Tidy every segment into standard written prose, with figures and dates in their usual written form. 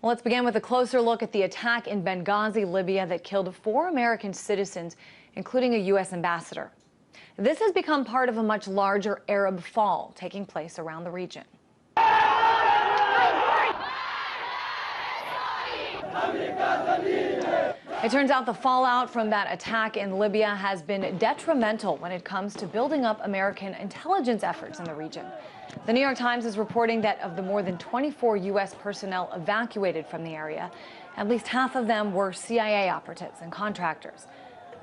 Well, let's begin with a closer look at the attack in Benghazi, Libya, that killed 4 American citizens, including a U.S. ambassador. This has become part of a much larger Arab fall taking place around the region. It turns out the fallout from that attack in Libya has been detrimental when it comes to building up American intelligence efforts in the region. The New York Times is reporting that of the more than 24 U.S. personnel evacuated from the area, at least half of them were CIA operatives and contractors.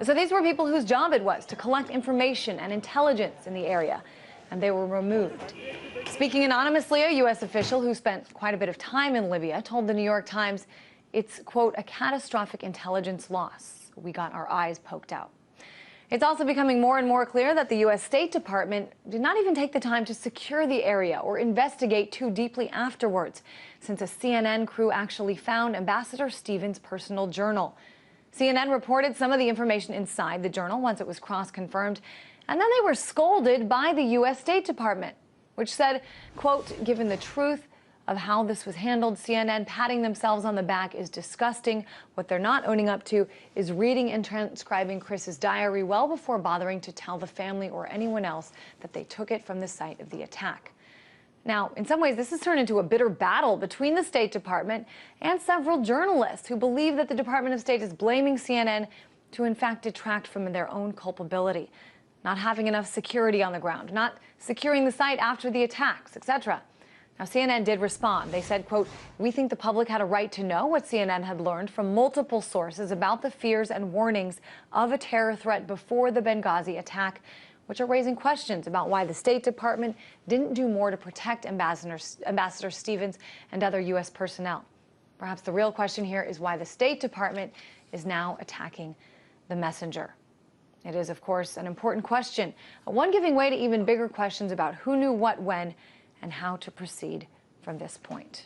So these were people whose job it was to collect information and intelligence in the area, and they were removed. Speaking anonymously, a U.S. official who spent quite a bit of time in Libya told the New York Times it's, quote, a catastrophic intelligence loss. We got our eyes poked out. It's also becoming more and more clear that the U.S. State Department did not even take the time to secure the area or investigate too deeply afterwards, since a CNN crew actually found Ambassador Stevens' personal journal. CNN reported some of the information inside the journal once it was cross-confirmed, and then they were scolded by the U.S. State Department, which said, quote, given the truth of how this was handled, CNN patting themselves on the back is disgusting. What they're not owning up to is reading and transcribing Chris's diary well before bothering to tell the family or anyone else that they took it from the site of the attack. Now, in some ways, this has turned into a bitter battle between the State Department and several journalists who believe that the Department of State is blaming CNN to, in fact, detract from their own culpability, not having enough security on the ground, not securing the site after the attacks, etc. Now, CNN did respond. They said, quote, we think the public had a right to know what CNN had learned from multiple sources about the fears and warnings of a terror threat before the Benghazi attack, which are raising questions about why the State Department didn't do more to protect Ambassador Stevens and other U.S. personnel. Perhaps the real question here is why the State Department is now attacking the messenger. It is, of course, an important question, one giving way to even bigger questions about who knew what when and how to proceed from this point.